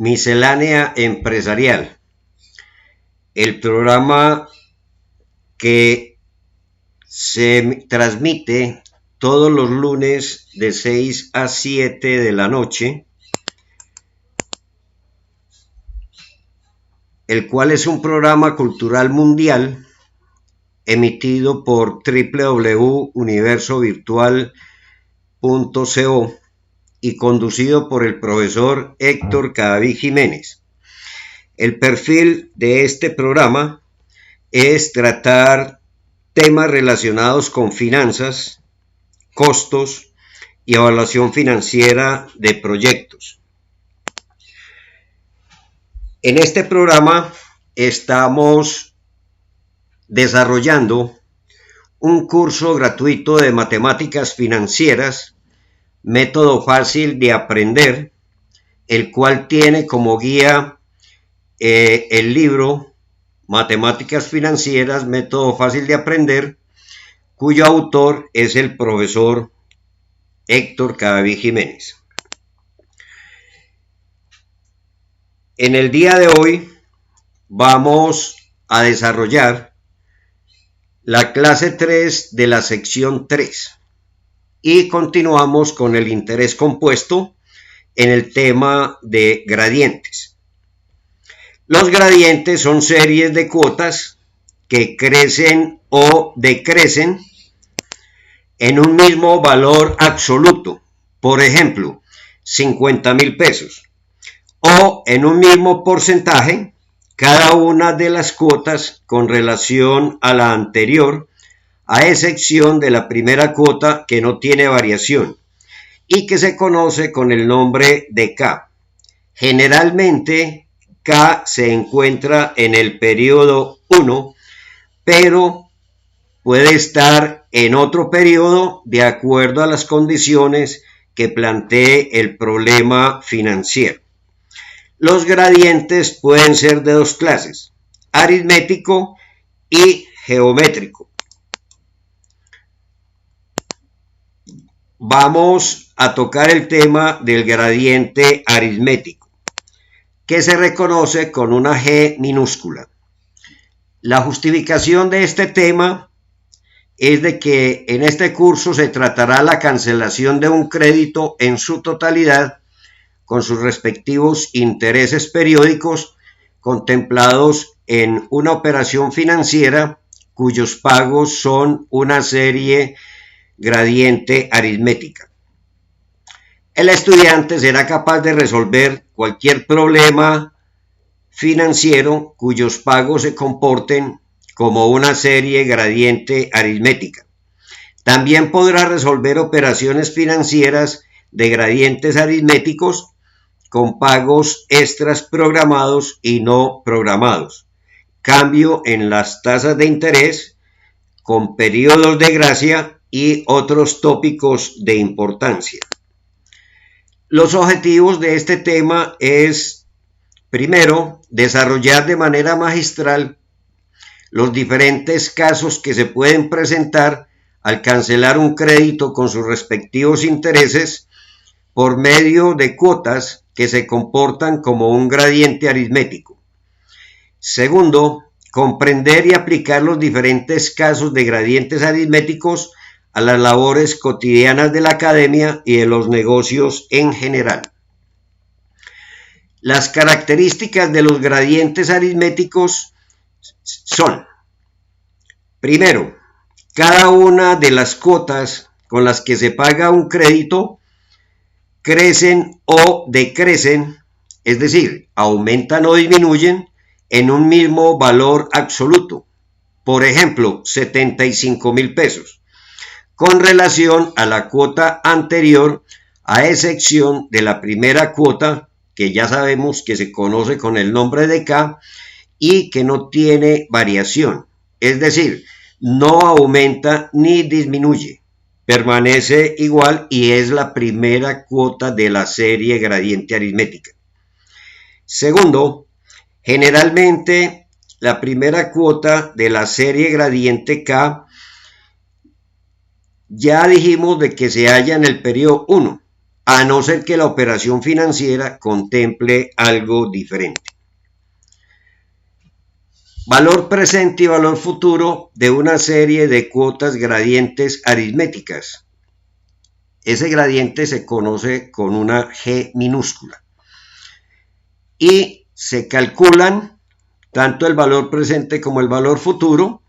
Miscelánea Empresarial, el programa que se transmite todos los lunes de 6 a 7 de la noche, el cual es un programa cultural mundial emitido por www.universovirtual.co y conducido por el profesor Héctor Cadavid Jiménez. El perfil de este programa es tratar temas relacionados con finanzas, costos y evaluación financiera de proyectos. En este programa estamos desarrollando un curso gratuito de matemáticas financieras, método fácil de aprender, el cual tiene como guía el libro Matemáticas Financieras, método fácil de aprender, cuyo autor es el profesor Héctor Cadavid Jiménez. En el día de hoy vamos a desarrollar la clase 3 de la sección 3 y continuamos con el interés compuesto en el tema de gradientes. Los gradientes son series de cuotas que crecen o decrecen en un mismo valor absoluto, por ejemplo, 50,000 pesos, o en un mismo porcentaje, cada una de las cuotas con relación a la anterior, a excepción de la primera cuota que no tiene variación y que se conoce con el nombre de K. Generalmente K se encuentra en el periodo 1, pero puede estar en otro periodo de acuerdo a las condiciones que plantee el problema financiero. Los gradientes pueden ser de dos clases, aritmético y geométrico. Vamos a tocar el tema del gradiente aritmético, que se reconoce con una G minúscula. La justificación de este tema es de que en este curso se tratará la cancelación de un crédito en su totalidad con sus respectivos intereses periódicos contemplados en una operación financiera cuyos pagos son una serie gradiente aritmética. El estudiante será capaz de resolver cualquier problema financiero cuyos pagos se comporten como una serie gradiente aritmética. También podrá resolver operaciones financieras de gradientes aritméticos con pagos extras programados y no programados, cambio en las tasas de interés, con periodos de gracia y otros tópicos de importancia. Los objetivos de este tema es, primero, desarrollar de manera magistral los diferentes casos que se pueden presentar al cancelar un crédito con sus respectivos intereses por medio de cuotas que se comportan como un gradiente aritmético. Segundo, comprender y aplicar los diferentes casos de gradientes aritméticos a las labores cotidianas de la academia y de los negocios en general. Las características de los gradientes aritméticos son, primero, cada una de las cuotas con las que se paga un crédito crecen o decrecen, es decir, aumentan o disminuyen en un mismo valor absoluto, por ejemplo, 75,000 pesos, con relación a la cuota anterior, a excepción de la primera cuota, que ya sabemos que se conoce con el nombre de K y que no tiene variación, es decir, no aumenta ni disminuye, permanece igual y es la primera cuota de la serie gradiente aritmética. Segundo, generalmente la primera cuota de la serie gradiente K ya dijimos de que se halla en el periodo 1, a no ser que la operación financiera contemple algo diferente. Valor presente y valor futuro de una serie de cuotas gradientes aritméticas. Ese gradiente se conoce con una G minúscula. Y se calculan tanto el valor presente como el valor futuro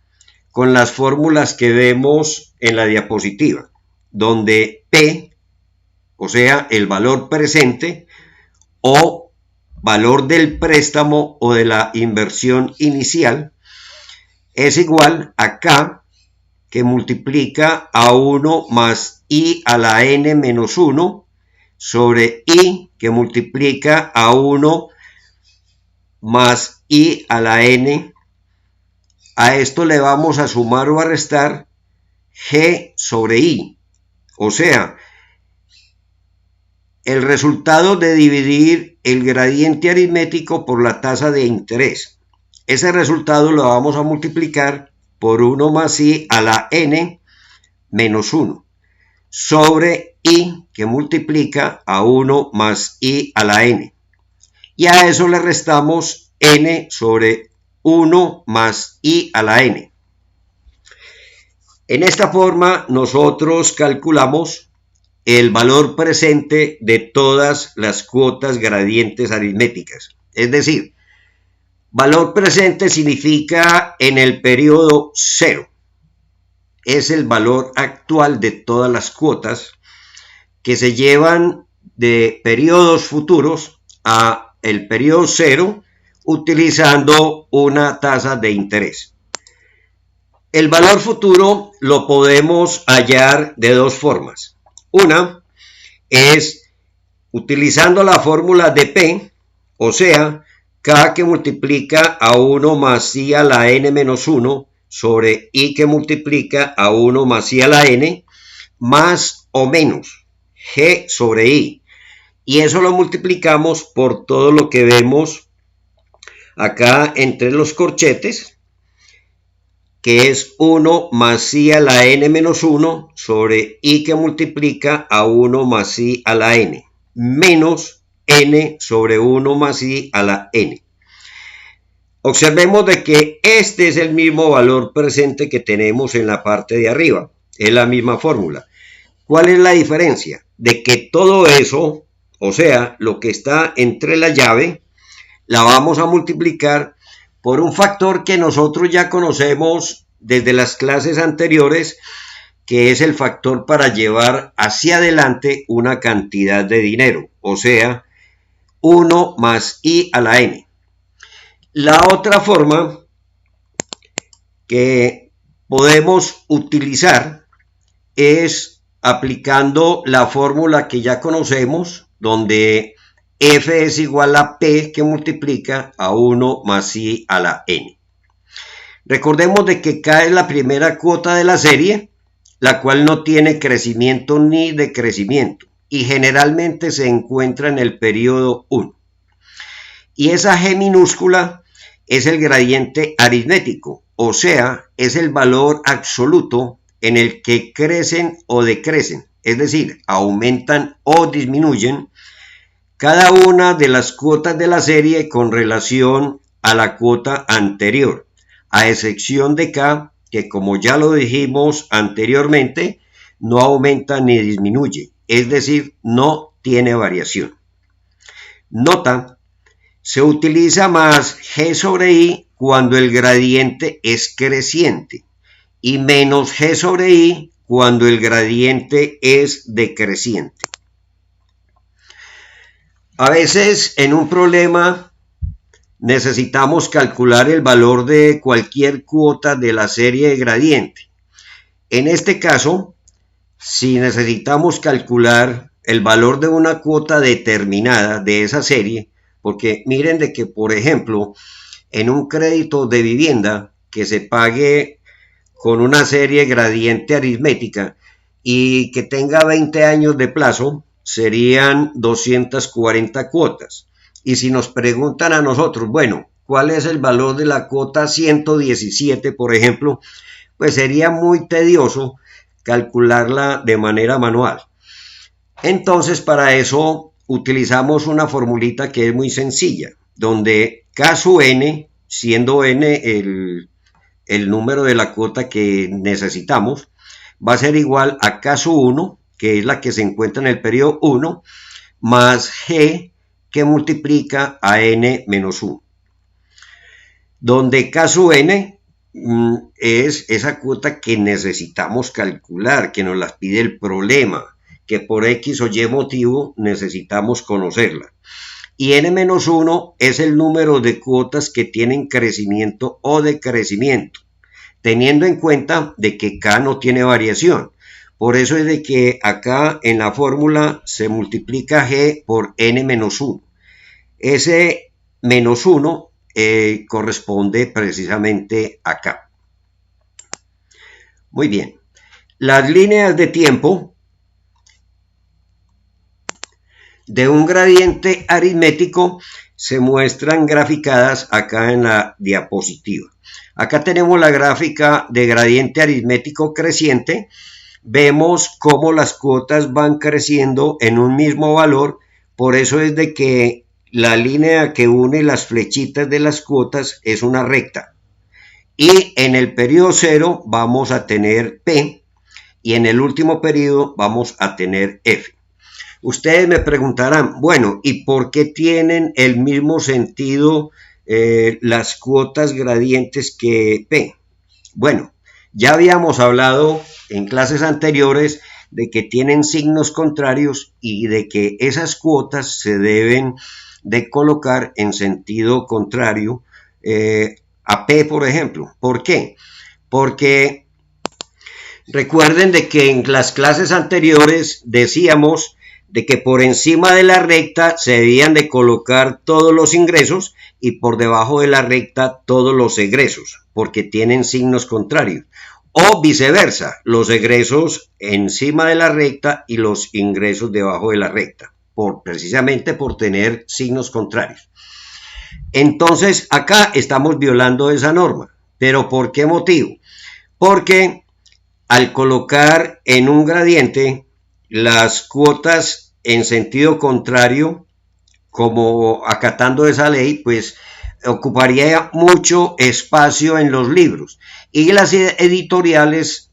con las fórmulas que vemos en la diapositiva, donde P, o sea, el valor presente o valor del préstamo o de la inversión inicial, es igual a K, que multiplica a 1 más I a la N menos 1 sobre I, que multiplica a 1 más I a la N. A esto le vamos a sumar o a restar G sobre I. O sea, el resultado de dividir el gradiente aritmético por la tasa de interés. Ese resultado lo vamos a multiplicar por 1 más I a la N menos 1 sobre I, que multiplica a 1 más I a la N. Y a eso le restamos N sobre 1 más I a la N. En esta forma nosotros calculamos el valor presente de todas las cuotas gradientes aritméticas. Es decir, valor presente significa en el periodo 0. Es el valor actual de todas las cuotas que se llevan de periodos futuros a el periodo 0 utilizando una tasa de interés. El valor futuro lo podemos hallar de dos formas. Una es utilizando la fórmula de P, o sea, K que multiplica a 1 más I a la N menos 1 sobre I que multiplica a 1 más I a la N, más o menos G sobre I. Y eso lo multiplicamos por todo lo que vemos acá entre los corchetes, que es 1 más I a la N menos 1 sobre I que multiplica a 1 más I a la N, menos N sobre 1 más I a la N. Observemos de que este es el mismo valor presente que tenemos en la parte de arriba. Es la misma fórmula. ¿Cuál es la diferencia? De que todo eso, o sea, lo que está entre la llave, la vamos a multiplicar por un factor que nosotros ya conocemos desde las clases anteriores, que es el factor para llevar hacia adelante una cantidad de dinero, o sea, 1 más I a la N. La otra forma que podemos utilizar es aplicando la fórmula que ya conocemos, donde F es igual a P que multiplica a 1 más I a la N. Recordemos de que K es la primera cuota de la serie, la cual no tiene crecimiento ni decrecimiento y generalmente se encuentra en el periodo 1. Y esa G minúscula es el gradiente aritmético, o sea, es el valor absoluto en el que crecen o decrecen, es decir, aumentan o disminuyen cada una de las cuotas de la serie con relación a la cuota anterior, a excepción de K, que como ya lo dijimos anteriormente, no aumenta ni disminuye, es decir, no tiene variación. Nota, se utiliza más G sobre I cuando el gradiente es creciente y menos G sobre I cuando el gradiente es decreciente. A veces en un problema necesitamos calcular el valor de cualquier cuota de la serie de gradiente. En este caso, si necesitamos calcular el valor de una cuota determinada de esa serie, porque miren de que, por ejemplo, en un crédito de vivienda que se pague con una serie gradiente aritmética y que tenga 20 años de plazo, serían 240 cuotas. Y si nos preguntan a nosotros, bueno, ¿cuál es el valor de la cuota 117, por ejemplo? Pues sería muy tedioso calcularla de manera manual. Entonces, para eso utilizamos una formulita que es muy sencilla, donde K sub n, siendo n el número de la cuota que necesitamos, va a ser igual a K sub 1, que es la que se encuentra en el periodo 1, más G, que multiplica a n menos 1. Donde K sub n es esa cuota que necesitamos calcular, que nos las pide el problema, que por X o Y motivo necesitamos conocerla. Y n-1 es el número de cuotas que tienen crecimiento o decrecimiento, teniendo en cuenta de que K no tiene variación. Por eso es de que acá en la fórmula se multiplica G por n-1. Ese menos 1 corresponde precisamente a K. Muy bien. Las líneas de tiempo de un gradiente aritmético se muestran graficadas acá en la diapositiva. Acá tenemos la gráfica de gradiente aritmético creciente. Vemos cómo las cuotas van creciendo en un mismo valor. Por eso es de que la línea que une las flechitas de las cuotas es una recta. Y en el periodo 0 vamos a tener P y en el último periodo vamos a tener F. Ustedes me preguntarán, bueno, ¿y por qué tienen el mismo sentido las cuotas gradientes que P? Bueno, ya habíamos hablado en clases anteriores de que tienen signos contrarios y de que esas cuotas se deben de colocar en sentido contrario a P, por ejemplo. ¿Por qué? Porque recuerden de que en las clases anteriores decíamos de que por encima de la recta se debían de colocar todos los ingresos y por debajo de la recta todos los egresos, porque tienen signos contrarios. O viceversa, los egresos encima de la recta y los ingresos debajo de la recta, precisamente por tener signos contrarios. Entonces, acá estamos violando esa norma. ¿Pero por qué motivo? Porque al colocar en un gradiente las cuotas en sentido contrario, como acatando esa ley, pues ocuparía mucho espacio en los libros. Y las editoriales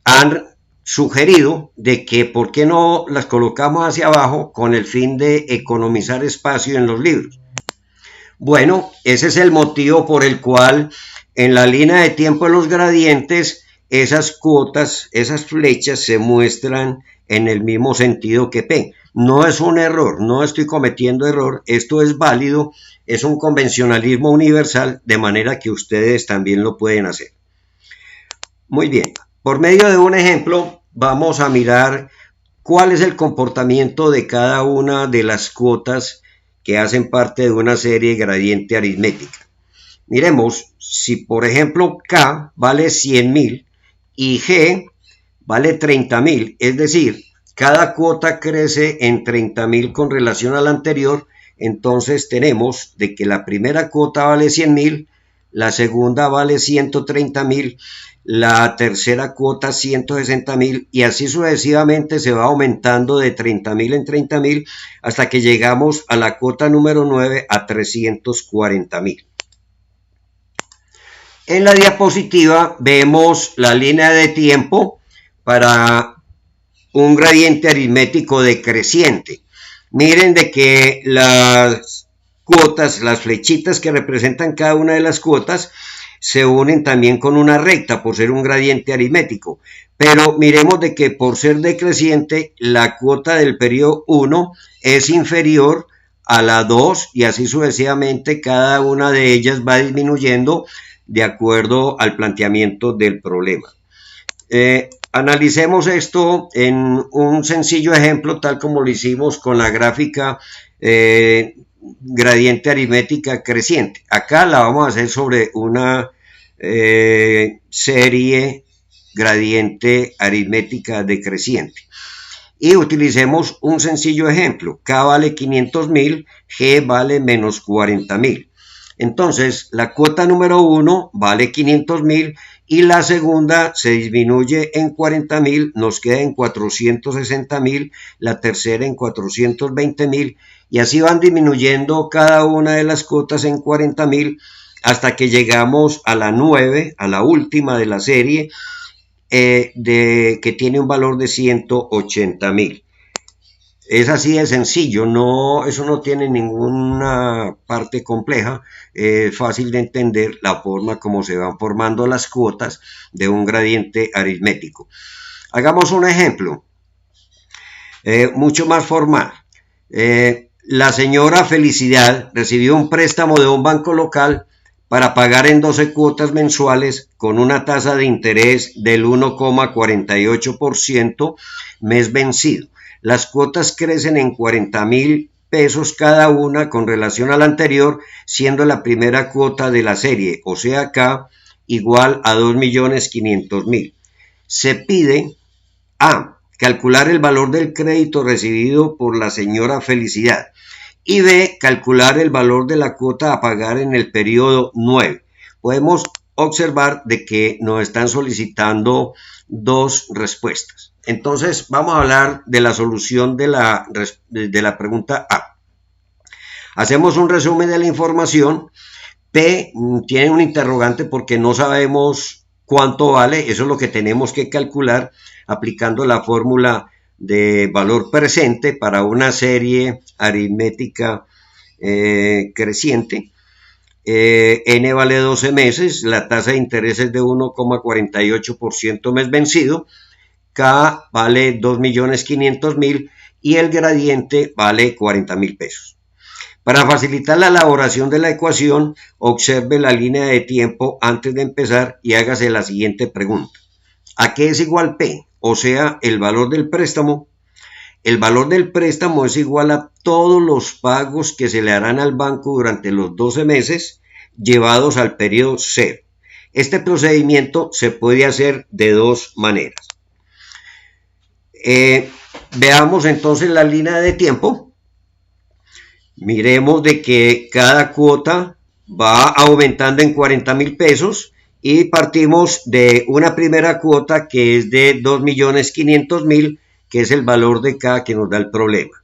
han sugerido de que por qué no las colocamos hacia abajo con el fin de economizar espacio en los libros. Bueno, ese es el motivo por el cual en la línea de tiempo de los gradientes esas cuotas, esas flechas se muestran en el mismo sentido que P. No es un error, no estoy cometiendo error, esto es válido, es un convencionalismo universal, de manera que ustedes también lo pueden hacer. Muy bien, por medio de un ejemplo vamos a mirar cuál es el comportamiento de cada una de las cuotas que hacen parte de una serie gradiente aritmética. Miremos, si por ejemplo K vale 100.000 y G vale 30.000, es decir, cada cuota crece en 30.000 con relación a la anterior, entonces tenemos de que la primera cuota vale 100.000, la segunda vale 130.000, la tercera cuota 160.000 y así sucesivamente se va aumentando de 30.000 en 30.000 hasta que llegamos a la cuota número 9 a 340.000. En la diapositiva vemos la línea de tiempo para un gradiente aritmético decreciente. Miren de que las cuotas, las flechitas que representan cada una de las cuotas, se unen también con una recta por ser un gradiente aritmético. Pero miremos de que por ser decreciente, la cuota del periodo 1 es inferior a la 2 y así sucesivamente cada una de ellas va disminuyendo de acuerdo al planteamiento del problema. Analicemos esto en un sencillo ejemplo, tal como lo hicimos con la gráfica gradiente aritmética creciente. Acá la vamos a hacer sobre una serie gradiente aritmética decreciente. Y utilicemos un sencillo ejemplo. K vale 500.000, G vale menos 40.000. Entonces, la cuota número 1 vale 500.000 y la segunda se disminuye en 40.000, nos queda en 460.000, la tercera en 420.000, y así van disminuyendo cada una de las cuotas en 40.000 hasta que llegamos a la 9, a la última de la serie, que tiene un valor de 180.000. Es así de sencillo, no, eso no tiene ninguna parte compleja, es fácil de entender la forma como se van formando las cuotas de un gradiente aritmético. Hagamos un ejemplo, mucho más formal. La señora Felicidad recibió un préstamo de un banco local para pagar en 12 cuotas mensuales con una tasa de interés del 1,48% mes vencido. Las cuotas crecen en 40.000 pesos cada una con relación a la anterior, siendo la primera cuota de la serie, o sea K, igual a 2.500.000. Se pide A, calcular el valor del crédito recibido por la señora Felicidad, y B, calcular el valor de la cuota a pagar en el periodo 9. Podemos observar de que nos están solicitando dos respuestas. Entonces vamos a hablar de la solución de la pregunta A. Hacemos un resumen de la información. P tiene un interrogante porque no sabemos cuánto vale, eso es lo que tenemos que calcular aplicando la fórmula de valor presente para una serie aritmética creciente. N vale 12 meses, la tasa de interés es de 1,48% mes vencido, K vale 2.500.000 y el gradiente vale 40.000 pesos. Para facilitar la elaboración de la ecuación, observe la línea de tiempo antes de empezar y hágase la siguiente pregunta. ¿A qué es igual P? O sea, el valor del préstamo. El valor del préstamo es igual a todos los pagos que se le harán al banco durante los 12 meses llevados al periodo 0. Este procedimiento se puede hacer de dos maneras. Veamos entonces la línea de tiempo. Miremos de que cada cuota va aumentando en 40.000 pesos y partimos de una primera cuota que es de 2.500.000, que es el valor de K que nos da el problema.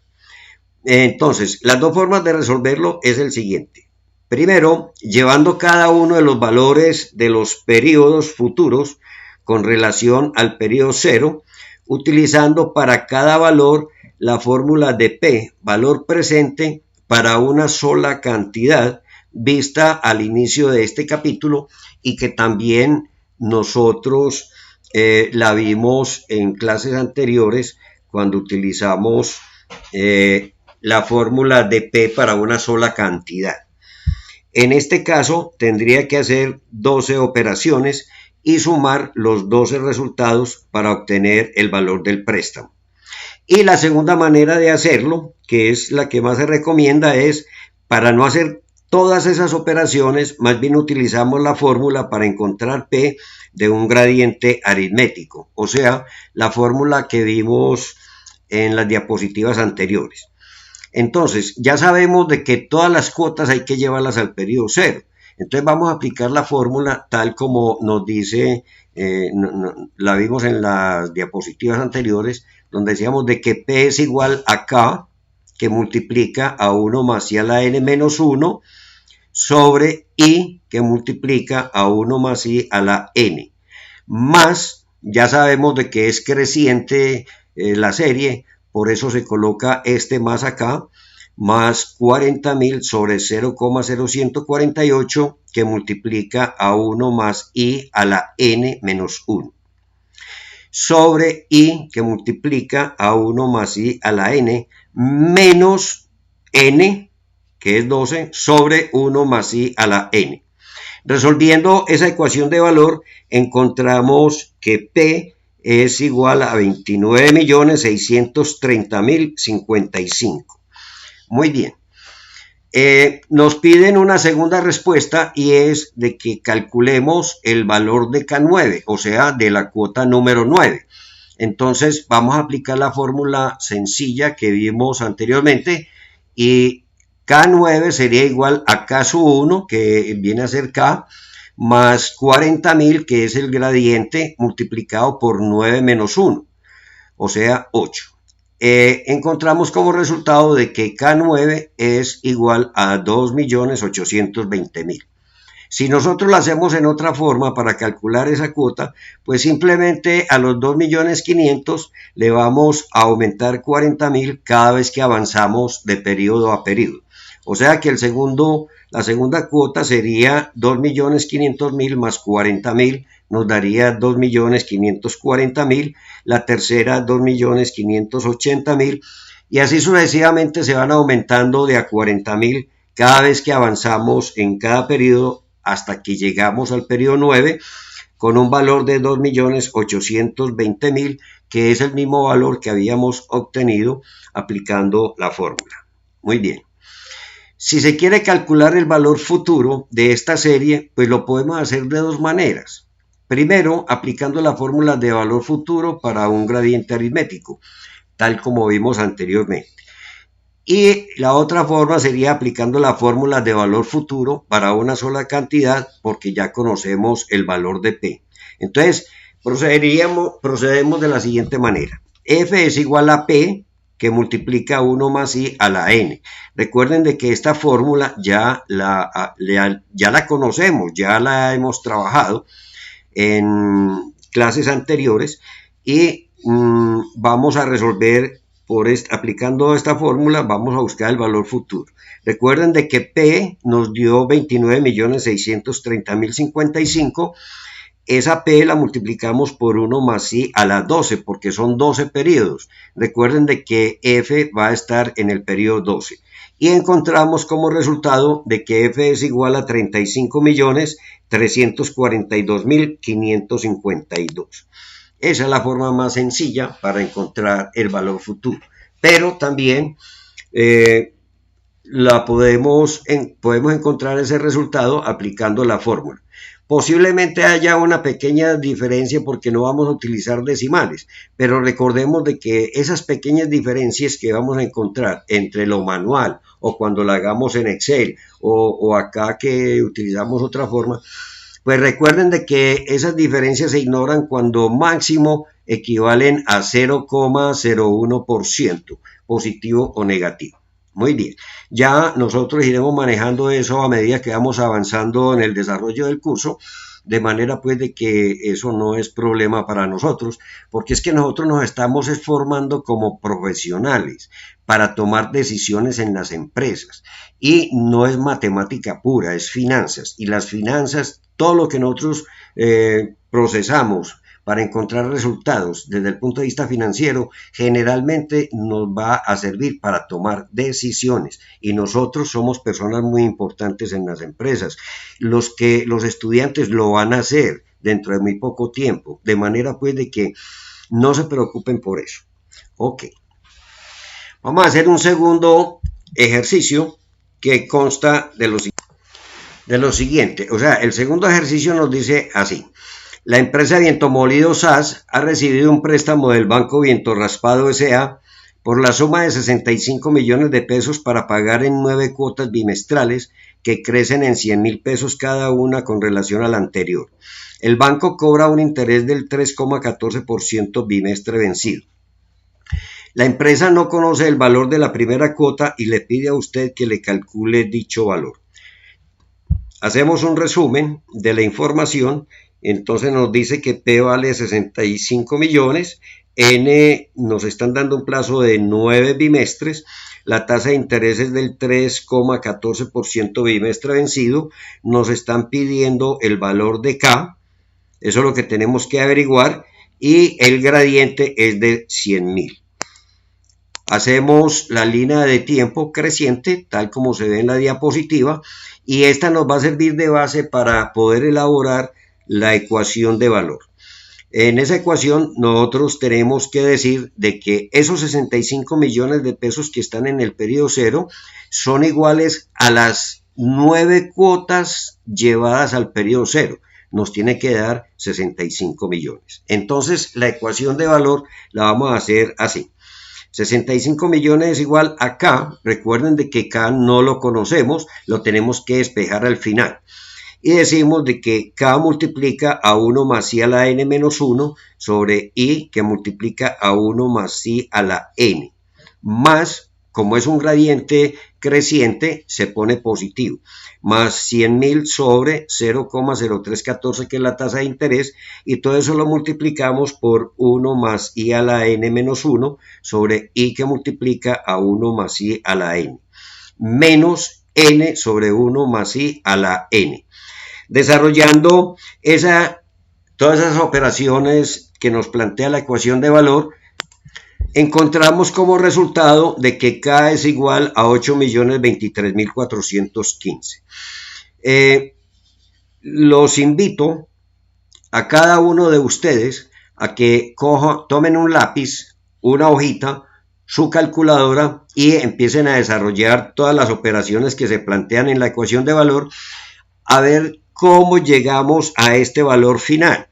Entonces, las dos formas de resolverlo es el siguiente. Primero, llevando cada uno de los valores de los periodos futuros con relación al periodo 0, utilizando para cada valor la fórmula de P, valor presente, para una sola cantidad vista al inicio de este capítulo y que también nosotros la vimos en clases anteriores cuando utilizamos la fórmula de P para una sola cantidad. En este caso tendría que hacer 12 operaciones y sumar los 12 resultados para obtener el valor del préstamo. Y la segunda manera de hacerlo, que es la que más se recomienda, es para no hacer todas esas operaciones, más bien utilizamos la fórmula para encontrar P de un gradiente aritmético, o sea, la fórmula que vimos en las diapositivas anteriores. Entonces, ya sabemos de que todas las cuotas hay que llevarlas al periodo 0. Entonces vamos a aplicar la fórmula tal como nos dice, la vimos en las diapositivas anteriores, donde decíamos de que P es igual a K, que multiplica a 1 más I a la N menos 1, sobre I, que multiplica a 1 más I a la N, más, ya sabemos de que es creciente la serie, por eso se coloca este más acá, más 40.000 sobre 0,0148 que multiplica a 1 más I a la N menos 1. Sobre I que multiplica a 1 más I a la N menos N, que es 12, sobre 1 más I a la N. Resolviendo esa ecuación de valor, encontramos que P es igual a 29.630.055. Muy bien. Nos piden una segunda respuesta y es de que calculemos el valor de K9, o sea, de la cuota número 9. Entonces vamos a aplicar la fórmula sencilla que vimos anteriormente y K9 sería igual a K sub 1, que viene a ser K, más 40.000, que es el gradiente, multiplicado por 9 menos 1, o sea 8. Encontramos como resultado de que K9 es igual a 2.820.000. Si nosotros lo hacemos en otra forma para calcular esa cuota, pues simplemente a los 2.500.000 le vamos a aumentar 40.000 cada vez que avanzamos de periodo a periodo. O sea que la segunda cuota sería 2.500.000 más 40.000, nos daría 2.540.000, la tercera 2.580.000, y así sucesivamente se van aumentando de a 40.000 cada vez que avanzamos en cada periodo hasta que llegamos al periodo 9 con un valor de 2.820.000, que es el mismo valor que habíamos obtenido aplicando la fórmula. Muy bien. Si se quiere calcular el valor futuro de esta serie, pues lo podemos hacer de dos maneras. Primero, aplicando la fórmula de valor futuro para un gradiente aritmético, tal como vimos anteriormente. Y la otra forma sería aplicando la fórmula de valor futuro para una sola cantidad, porque ya conocemos el valor de P. Entonces, procedemos de la siguiente manera. F es igual a P, que multiplica 1 más I a la N. Recuerden de que esta fórmula ya la conocemos, ya la hemos trabajado en clases anteriores, y vamos a resolver aplicando esta fórmula. Vamos a buscar el valor futuro. Recuerden de que P nos dio 29.630.055. Esa P la multiplicamos por 1 más I a la 12, porque son 12 periodos. Recuerden de que F va a estar en el periodo 12. Y encontramos como resultado de que F es igual a 35.342.552. Esa es la forma más sencilla para encontrar el valor futuro. Pero también podemos encontrar ese resultado aplicando la fórmula. Posiblemente haya una pequeña diferencia porque no vamos a utilizar decimales, pero recordemos de que esas pequeñas diferencias que vamos a encontrar entre lo manual o cuando lo hagamos en Excel o acá que utilizamos otra forma, pues recuerden de que esas diferencias se ignoran cuando máximo equivalen a 0,01%, positivo o negativo. Muy bien, ya nosotros iremos manejando eso a medida que vamos avanzando en el desarrollo del curso, de manera pues de que eso no es problema para nosotros, porque es que nosotros nos estamos formando como profesionales para tomar decisiones en las empresas, y no es matemática pura, es finanzas, y las finanzas, todo lo que nosotros procesamos para encontrar resultados desde el punto de vista financiero, generalmente nos va a servir para tomar decisiones, y nosotros somos personas muy importantes en las empresas. Los estudiantes lo van a hacer dentro de muy poco tiempo, de manera pues de que no se preocupen por eso. Ok, vamos a hacer un segundo ejercicio que consta de lo siguiente. O sea, el segundo ejercicio nos dice así: la empresa Vientomolido SAS ha recibido un préstamo del Banco Viento Raspado S.A. por la suma de 65 millones de pesos para pagar en 9 cuotas bimestrales que crecen en 100.000 pesos cada una con relación a la anterior. El banco cobra un interés del 3,14% bimestre vencido. La empresa no conoce el valor de la primera cuota y le pide a usted que le calcule dicho valor. Hacemos un resumen de la información. Entonces nos dice que P vale 65 millones, N nos están dando un plazo de 9 bimestres, la tasa de interés es del 3,14% bimestre vencido, nos están pidiendo el valor de K, eso es lo que tenemos que averiguar, y el gradiente es de 100.000. Hacemos la línea de tiempo creciente, tal como se ve en la diapositiva, y esta nos va a servir de base para poder elaborar la ecuación de valor. En esa ecuación nosotros tenemos que decir de que esos 65 millones de pesos que están en el periodo 0 son iguales a las 9 cuotas llevadas al periodo 0. Nos tiene que dar 65 millones. Entonces la ecuación de valor la vamos a hacer así. 65 millones es igual a K. Recuerden de que K no lo conocemos, lo tenemos que despejar al final. y decimos de que K multiplica a 1 más I a la N menos 1 sobre I que multiplica a 1 más I a la N, más, como es un gradiente creciente, se pone positivo, más 100.000 sobre 0,0314 que es la tasa de interés, y todo eso lo multiplicamos por 1 más I a la N menos 1 sobre I que multiplica a 1 más I a la N, menos N sobre 1 más I a la N. Desarrollando todas esas operaciones que nos plantea la ecuación de valor, encontramos como resultado de que K es igual a 8.023.415. Los invito a cada uno de ustedes a que tomen un lápiz, una hojita, su calculadora y empiecen a desarrollar todas las operaciones que se plantean en la ecuación de valor, a ver cómo llegamos a este valor final,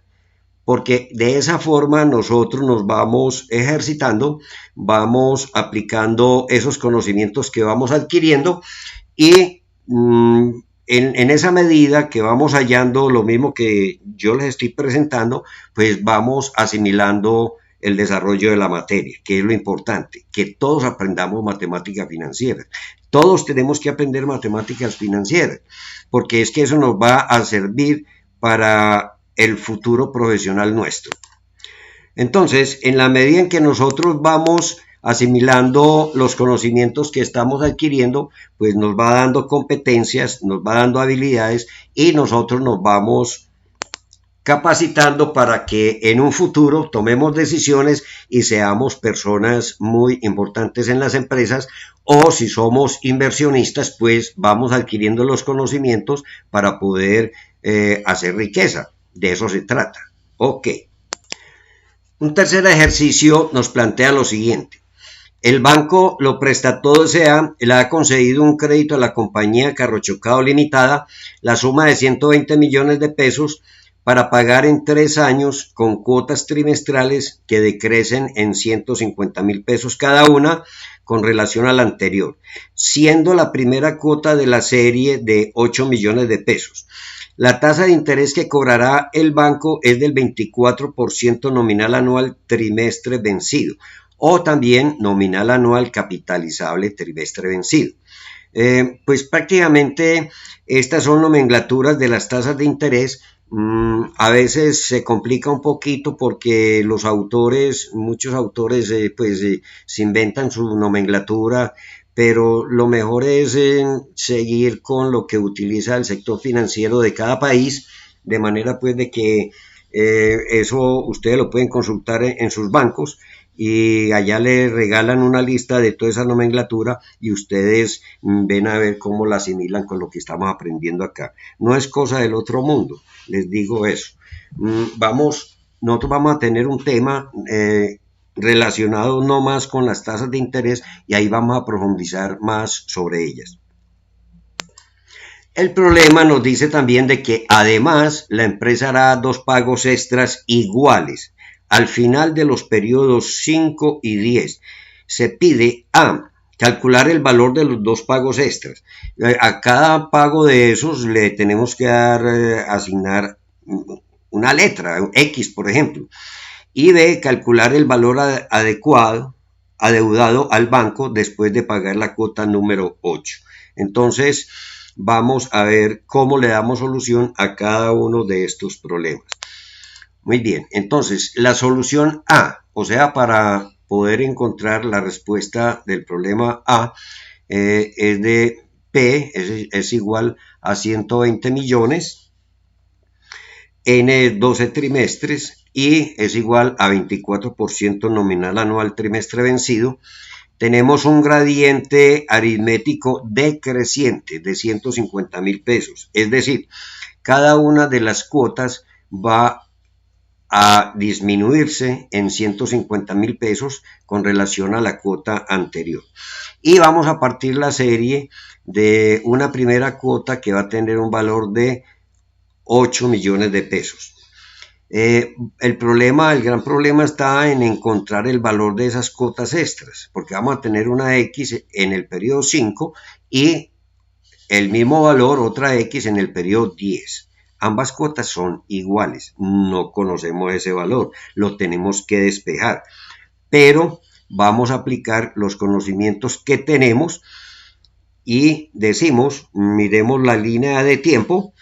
porque de esa forma nosotros nos vamos ejercitando, vamos aplicando esos conocimientos que vamos adquiriendo y en esa medida que vamos hallando lo mismo que yo les estoy presentando, pues vamos asimilando el desarrollo de la materia, que es lo importante, que todos aprendamos matemáticas financieras. Todos tenemos que aprender matemáticas financieras, porque es que eso nos va a servir para el futuro profesional nuestro. Entonces, en la medida en que nosotros vamos asimilando los conocimientos que estamos adquiriendo, pues nos va dando competencias, nos va dando habilidades y nosotros nos vamos capacitando para que en un futuro tomemos decisiones y seamos personas muy importantes en las empresas, o si somos inversionistas, pues vamos adquiriendo los conocimientos para poder hacer riqueza. De eso se trata. Ok. Un tercer ejercicio nos plantea lo siguiente. El banco Lo Prestatodo S.A. le ha concedido un crédito a la compañía Carro Chocado Limitada, la suma de 120 millones de pesos para pagar en 3 años con cuotas trimestrales que decrecen en 150.000 pesos cada una con relación a la anterior, siendo la primera cuota de la serie de 8 millones de pesos. La tasa de interés que cobrará el banco es del 24% nominal anual trimestre vencido, o también nominal anual capitalizable trimestre vencido. Pues prácticamente estas son nomenclaturas de las tasas de interés. A veces se complica un poquito porque los autores, muchos autores se inventan su nomenclatura, pero lo mejor es seguir con lo que utiliza el sector financiero de cada país, de manera pues de que eso ustedes lo pueden consultar en sus bancos y allá le regalan una lista de toda esa nomenclatura y ustedes ven a ver cómo la asimilan con lo que estamos aprendiendo acá. No es cosa del otro mundo, les digo eso. Nosotros vamos a tener un tema relacionado no más con las tasas de interés y ahí vamos a profundizar más sobre ellas. El problema nos dice también de que además la empresa hará 2 pagos extras iguales al final de los periodos 5 y 10. Se pide a calcular el valor de los 2 pagos extras. A cada pago de esos le tenemos que asignar una letra, X por ejemplo. Y B, calcular el valor adeudado al banco después de pagar la cuota número 8. Entonces, vamos a ver cómo le damos solución a cada uno de estos problemas. Muy bien, entonces, la solución A, o sea, para poder encontrar la respuesta del problema A, es de P, es igual a 120 millones, en 12 trimestres, y es igual a 24% nominal anual trimestre vencido. Tenemos un gradiente aritmético decreciente de 150.000 pesos, es decir, cada una de las cuotas va a disminuirse en 150.000 pesos con relación a la cuota anterior. Y vamos a partir la serie de una primera cuota que va a tener un valor de 8 millones de pesos. El gran problema está en encontrar el valor de esas cuotas extras, porque vamos a tener una X en el periodo 5 y el mismo valor, otra X en el periodo 10. Ambas cuotas son iguales, no conocemos ese valor, lo tenemos que despejar, pero vamos a aplicar los conocimientos que tenemos y decimos, miremos la línea de tiempo,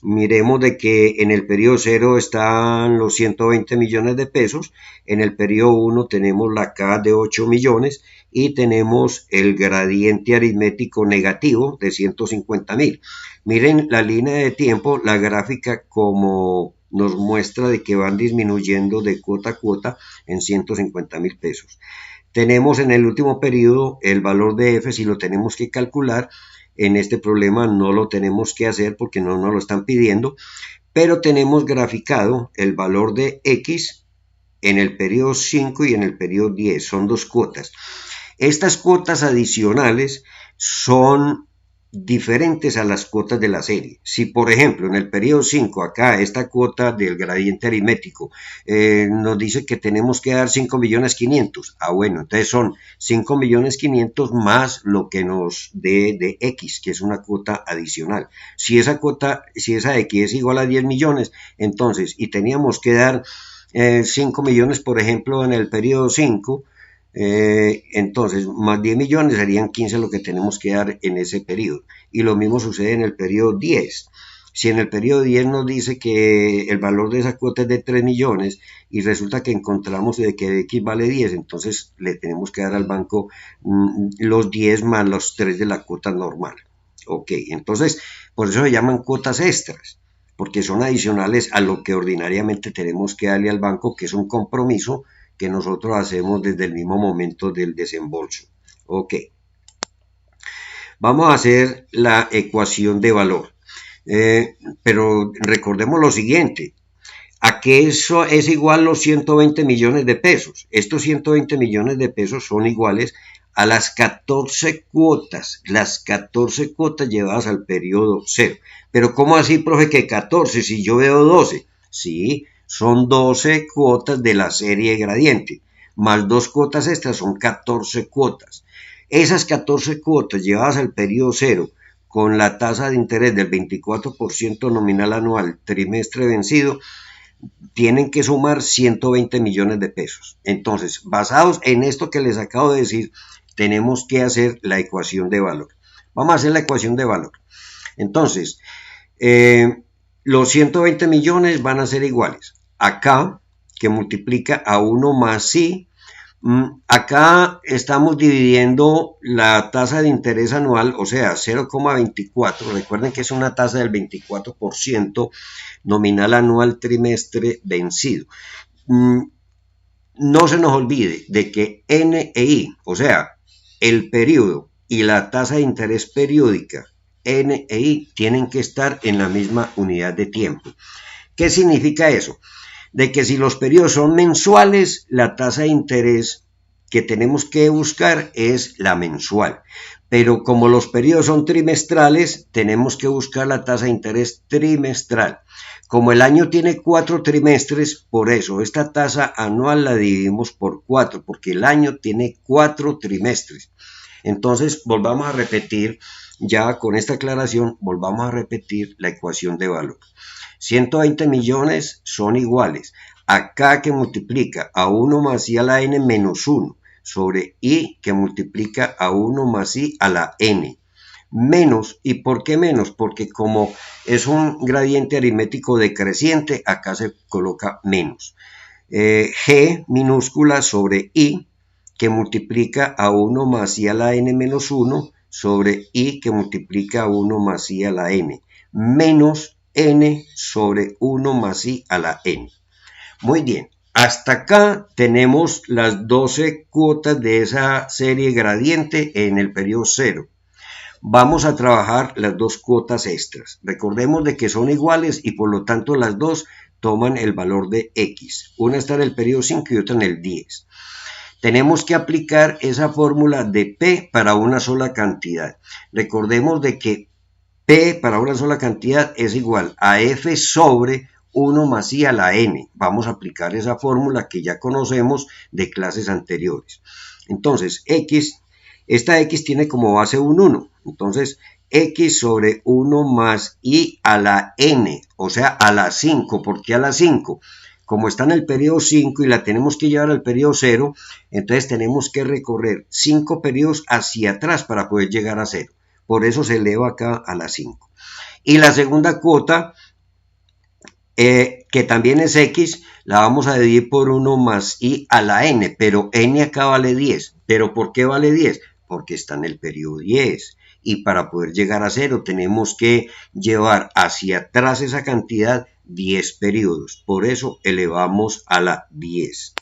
miremos de que en el periodo 0 están los 120 millones de pesos, en el periodo 1 tenemos la K de 8 millones y tenemos el gradiente aritmético negativo de 150.000. Miren la línea de tiempo, la gráfica como nos muestra de que van disminuyendo de cuota a cuota en 150.000 pesos. Tenemos en el último periodo el valor de F, si lo tenemos que calcular. En este problema no lo tenemos que hacer porque no nos lo están pidiendo, pero tenemos graficado el valor de X en el periodo 5 y en el periodo 10, son dos cuotas. Estas cuotas adicionales son diferentes a las cuotas de la serie. Si por ejemplo en el periodo 5 acá esta cuota del gradiente aritmético nos dice que tenemos que dar 5.500.000, bueno, entonces son 5.500.000 más lo que nos dé de X, que es una cuota adicional. Si esa X es igual a 10 millones, entonces, y teníamos que dar 5 millones por ejemplo en el periodo 5, entonces más 10 millones serían 15 lo que tenemos que dar en ese periodo, y lo mismo sucede en el periodo 10. Si en el periodo 10 nos dice que el valor de esa cuota es de 3 millones y resulta que encontramos de que X vale 10, entonces le tenemos que dar al banco los 10 más los 3 de la cuota normal. Ok, entonces por eso se llaman cuotas extras, porque son adicionales a lo que ordinariamente tenemos que darle al banco, que es un compromiso que nosotros hacemos desde el mismo momento del desembolso. Ok. Vamos a hacer la ecuación de valor. Pero recordemos lo siguiente. ¿A qué eso es igual los 120 millones de pesos? Estos 120 millones de pesos son iguales a las 14 cuotas. Las 14 cuotas llevadas al periodo 0. Pero ¿cómo así, profe, que 14 si yo veo 12? Sí, son 12 cuotas de la serie gradiente, más 2 cuotas extras, son 14 cuotas. Esas 14 cuotas llevadas al periodo 0, con la tasa de interés del 24% nominal anual trimestre vencido, tienen que sumar 120 millones de pesos. Entonces, basados en esto que les acabo de decir, tenemos que hacer la ecuación de valor. Vamos a hacer la ecuación de valor. Entonces, los 120 millones van a ser iguales. Acá, que multiplica a 1 más I, acá estamos dividiendo la tasa de interés anual, o sea, 0,24. Recuerden que es una tasa del 24% nominal anual trimestre vencido. No se nos olvide de que N e I, o sea, el periodo y la tasa de interés periódica, N e I, tienen que estar en la misma unidad de tiempo. ¿Qué significa eso? De que si los periodos son mensuales, la tasa de interés que tenemos que buscar es la mensual. Pero como los periodos son trimestrales, tenemos que buscar la tasa de interés trimestral. Como el año tiene 4 trimestres, por eso esta tasa anual la dividimos por 4, porque el año tiene 4 trimestres. Entonces, volvamos a repetir, ya con esta aclaración, volvamos a repetir la ecuación de valor. 120 millones son iguales a K que multiplica a 1 más I a la N menos 1 sobre I que multiplica a 1 más I a la N. Menos, ¿y por qué menos? Porque como es un gradiente aritmético decreciente, acá se coloca menos. G minúscula sobre I que multiplica a 1 más I a la N menos 1 sobre I que multiplica a 1 más I a la N. Menos N sobre 1 más I a la N. Muy bien, hasta acá tenemos las 12 cuotas de esa serie gradiente en el periodo 0. Vamos a trabajar las dos cuotas extras. Recordemos de que son iguales y por lo tanto las dos toman el valor de X. Una está en el periodo 5 y otra en el 10. Tenemos que aplicar esa fórmula de P para una sola cantidad. Recordemos de que P para una sola cantidad es igual a F sobre 1 más I a la N. Vamos a aplicar esa fórmula que ya conocemos de clases anteriores. Entonces, esta X tiene como base un 1. Entonces, x sobre 1 más i a la n, o sea, a la 5. ¿Por qué a la 5? Como está en el periodo 5 y la tenemos que llevar al periodo 0, entonces tenemos que recorrer 5 periodos hacia atrás para poder llegar a 0. Por eso se eleva acá a la 5. Y la segunda cuota, que también es x, la vamos a dividir por 1 más i a la n, pero n acá vale 10. ¿Pero por qué vale 10? Porque está en el periodo 10. Y para poder llegar a 0 tenemos que llevar hacia atrás esa cantidad 10 periodos. Por eso elevamos a la 10.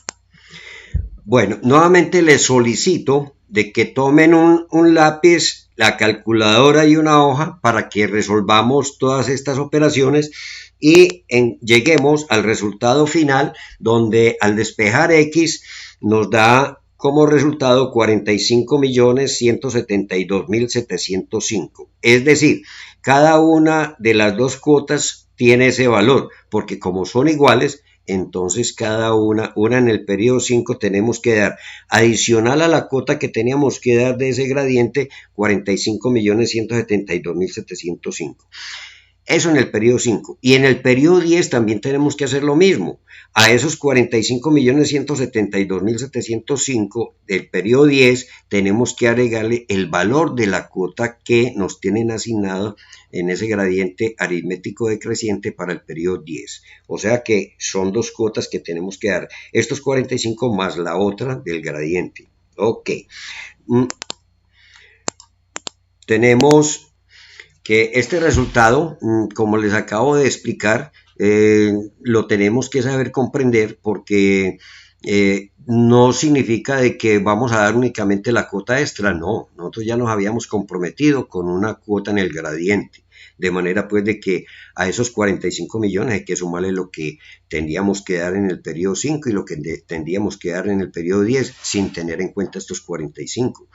Bueno, nuevamente les solicito de que tomen un lápiz, la calculadora y una hoja para que resolvamos todas estas operaciones y lleguemos al resultado final, donde al despejar x nos da como resultado 45.172.705. Es decir, cada una de las dos cuotas tiene ese valor, porque como son iguales, entonces cada una en el periodo 5 tenemos que dar, adicional a la cuota que teníamos que dar de ese gradiente, 45.172.705. Eso en el periodo 5. Y en el periodo 10 también tenemos que hacer lo mismo. A esos 45.172.705 del periodo 10 tenemos que agregarle el valor de la cuota que nos tienen asignada en ese gradiente aritmético decreciente para el periodo 10. O sea que son dos cuotas que tenemos que dar. Estos 45 más la otra del gradiente. Ok. Tenemos que este resultado, como les acabo de explicar, lo tenemos que saber comprender, porque no significa de que vamos a dar únicamente la cuota extra. No, nosotros ya nos habíamos comprometido con una cuota en el gradiente, de manera pues de que a esos 45 millones hay que sumarle lo que tendríamos que dar en el periodo 5 y lo que tendríamos que dar en el periodo 10, sin tener en cuenta estos 45.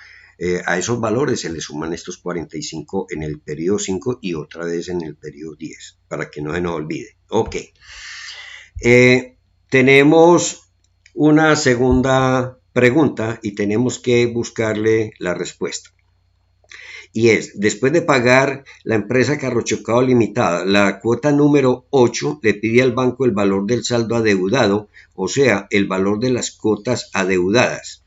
A esos valores se le suman estos 45 en el periodo 5 y otra vez en el periodo 10, para que no se nos olvide. Ok. Tenemos una segunda pregunta y tenemos que buscarle la respuesta. Y es, después de pagar la empresa Carrochocado Limitada, la cuota número 8 le pide al banco el valor del saldo adeudado, o sea, el valor de las cuotas adeudadas.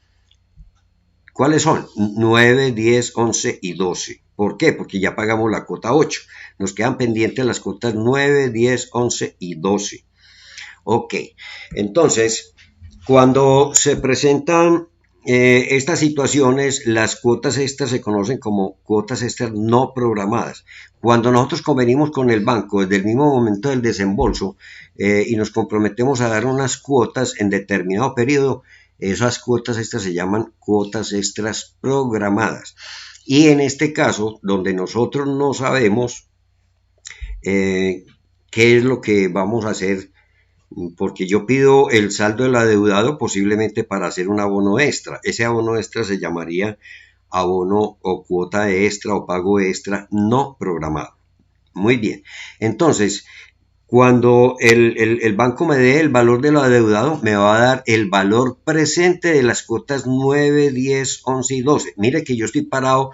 ¿Cuáles son? 9, 10, 11 y 12. ¿Por qué? Porque ya pagamos la cuota 8. Nos quedan pendientes las cuotas 9, 10, 11 y 12. Ok. Entonces, cuando se presentan estas situaciones, las cuotas extras se conocen como cuotas extras no programadas. Cuando nosotros convenimos con el banco desde el mismo momento del desembolso y nos comprometemos a dar unas cuotas en determinado periodo, esas cuotas extras se llaman cuotas extras programadas. Y en este caso, donde nosotros no sabemos qué es lo que vamos a hacer, porque yo pido el saldo del adeudado posiblemente para hacer un abono extra. Ese abono extra se llamaría abono o cuota extra o pago extra no programado. Muy bien. Entonces, cuando el banco me dé el valor de lo adeudado, me va a dar el valor presente de las cuotas 9, 10, 11 y 12. Mire que yo estoy parado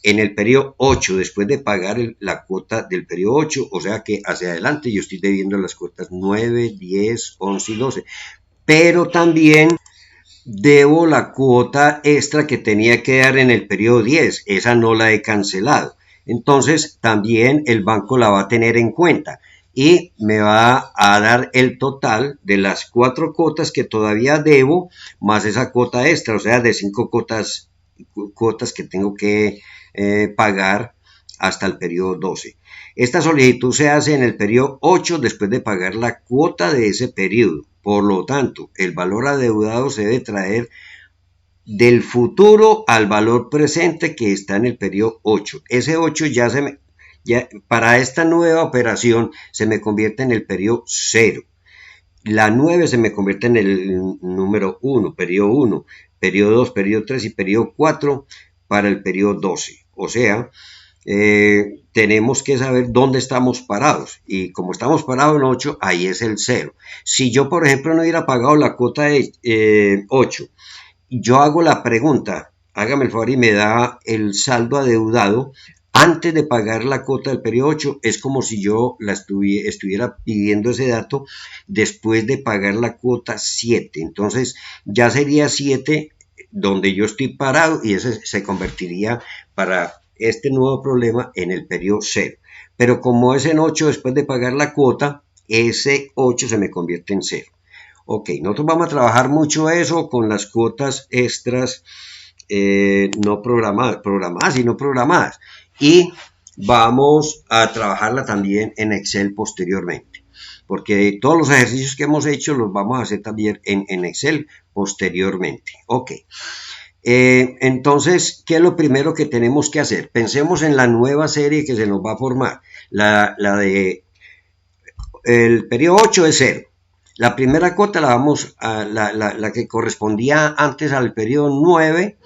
en el periodo 8, después de pagar la cuota del periodo 8, o sea que hacia adelante yo estoy debiendo las cuotas 9, 10, 11 y 12. Pero también debo la cuota extra que tenía que dar en el periodo 10, esa no la he cancelado. Entonces también el banco la va a tener en cuenta y me va a dar el total de las 4 cuotas que todavía debo, más esa cuota extra, o sea, de 5 cuotas que tengo que pagar hasta el periodo 12. Esta solicitud se hace en el periodo 8 después de pagar la cuota de ese periodo. Por lo tanto, el valor adeudado se debe traer del futuro al valor presente que está en el periodo 8. Ese 8 ya para esta nueva operación se me convierte en el periodo 0. La 9 se me convierte en el número 1, periodo 1, periodo 2, periodo 3 y periodo 4 para el periodo 12. O sea, tenemos que saber dónde estamos parados. Y como estamos parados en 8, ahí es el 0. Si yo, por ejemplo, no hubiera pagado la cuota de 8, yo hago la pregunta, hágame el favor y me da el saldo adeudado antes de pagar la cuota del periodo 8, es como si yo la estuviera pidiendo ese dato después de pagar la cuota 7. Entonces ya sería 7 donde yo estoy parado y ese se convertiría para este nuevo problema en el periodo 0. Pero como es en 8 después de pagar la cuota, ese 8 se me convierte en 0. Ok, nosotros vamos a trabajar mucho eso con las cuotas extras no programadas y no programadas. Y vamos a trabajarla también en Excel posteriormente. Porque todos los ejercicios que hemos hecho los vamos a hacer también en Excel posteriormente. Ok. Entonces, ¿qué es lo primero que tenemos que hacer? Pensemos en la nueva serie que se nos va a formar. La de el periodo 8 es 0. La primera cuota la vamos a la que correspondía antes al periodo 9,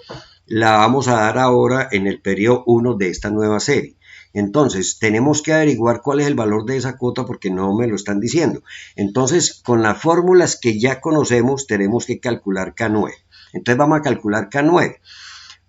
la vamos a dar ahora en el periodo 1 de esta nueva serie. Entonces, tenemos que averiguar cuál es el valor de esa cuota porque no me lo están diciendo. Entonces, con las fórmulas que ya conocemos, tenemos que calcular K9. Entonces, vamos a calcular K9.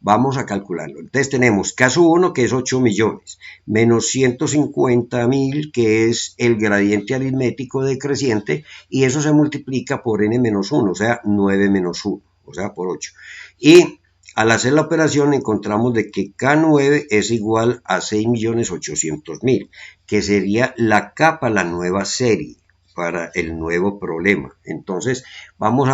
Vamos a calcularlo. Entonces tenemos caso 1, que es 8 millones, menos 150.000, que es el gradiente aritmético decreciente, y eso se multiplica por n menos 1, o sea, 9 menos 1, o sea, por 8. Y al hacer la operación encontramos de que K9 es igual a 6.800.000, que sería la K para la nueva serie, para el nuevo problema. Entonces vamos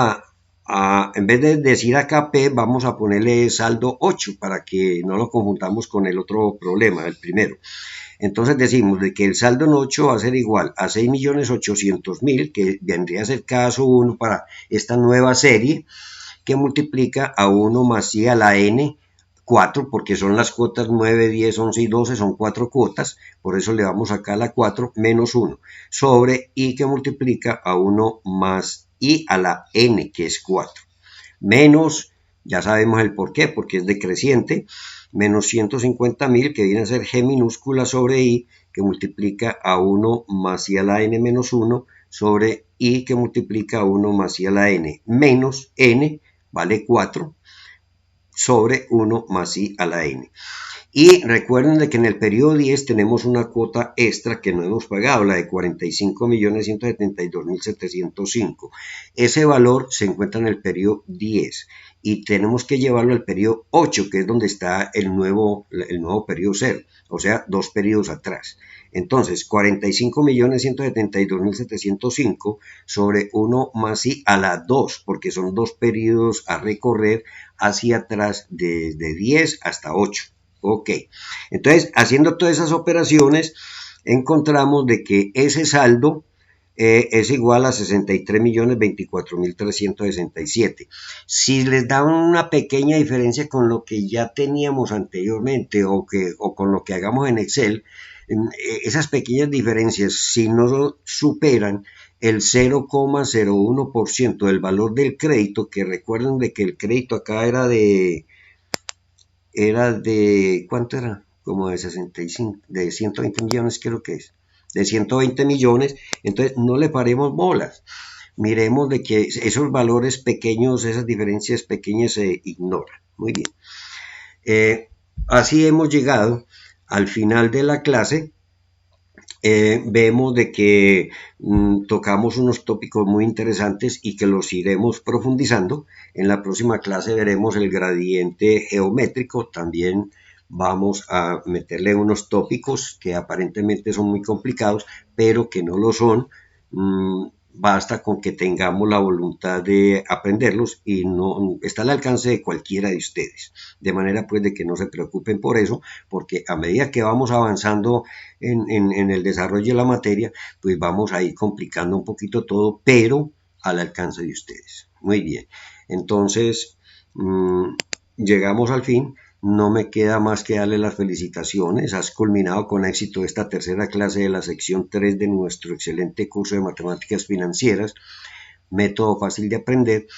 en vez de decir acá P, vamos a ponerle saldo 8 para que no lo confundamos con el otro problema, el primero. Entonces decimos de que el saldo en 8 va a ser igual a 6.800.000, que vendría a ser caso 1 para esta nueva serie, que multiplica a 1 más I a la N, 4, porque son las cuotas 9, 10, 11 y 12, son 4 cuotas, por eso le damos acá la 4, menos 1, sobre I que multiplica a 1 más I a la N, que es 4, menos, ya sabemos el por qué, porque es decreciente, menos 150.000, que viene a ser G minúscula sobre I, que multiplica a 1 más I a la N menos 1, sobre I que multiplica a 1 más I a la N, menos N, vale 4, sobre 1 más I a la N. Y recuerden de que en el periodo 10 tenemos una cuota extra que no hemos pagado, la de 45.172.705. Ese valor se encuentra en el periodo 10 y tenemos que llevarlo al periodo 8, que es donde está el nuevo periodo 0, o sea, 2 periodos atrás. Entonces, 45.172.705 sobre 1 más I a la 2, porque son 2 periodos a recorrer hacia atrás desde 10 hasta 8. Ok, entonces haciendo todas esas operaciones encontramos de que ese saldo es igual a 63.024.367. Si les da una pequeña diferencia con lo que ya teníamos anteriormente o con lo que hagamos en Excel, esas pequeñas diferencias, si no superan el 0,01% del valor del crédito, que recuerden de que el crédito acá era de, ¿cuánto era? Como de 65, de 120 millones creo que es, de 120 millones, entonces no le paremos bolas, miremos de que esos valores pequeños, esas diferencias pequeñas se ignoran. Muy bien, así hemos llegado al final de la clase. Vemos de que tocamos unos tópicos muy interesantes y que los iremos profundizando. En la próxima clase veremos el gradiente geométrico. También vamos a meterle unos tópicos que aparentemente son muy complicados, pero que no lo son. Basta con que tengamos la voluntad de aprenderlos y no está al alcance de cualquiera de ustedes. De manera pues de que no se preocupen por eso, porque a medida que vamos avanzando en el desarrollo de la materia, pues vamos a ir complicando un poquito todo, pero al alcance de ustedes. Muy bien, entonces llegamos al fin. No me queda más que darle las felicitaciones. Has culminado con éxito esta tercera clase de la sección 3 de nuestro excelente curso de matemáticas financieras, método fácil de aprender,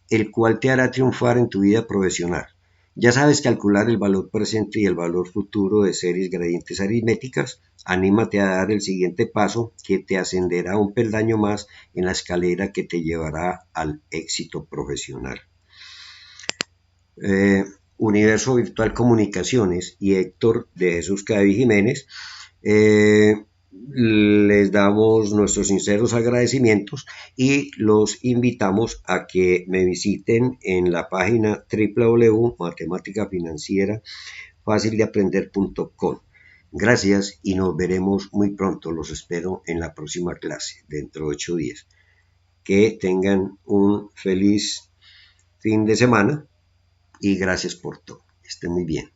el cual te hará triunfar en tu vida profesional. Ya sabes calcular el valor presente y el valor futuro de series gradientes aritméticas. Anímate a dar el siguiente paso que te ascenderá un peldaño más en la escalera que te llevará al éxito profesional. Universo Virtual Comunicaciones y Héctor de Jesús Cadavid Jiménez, les damos nuestros sinceros agradecimientos y los invitamos a que me visiten en la página www.matemáticafinancierafacildeaprender.com. Gracias y nos veremos muy pronto. Los espero en la próxima clase, dentro de 8 días. Que tengan un feliz fin de semana y gracias por todo. Estén muy bien.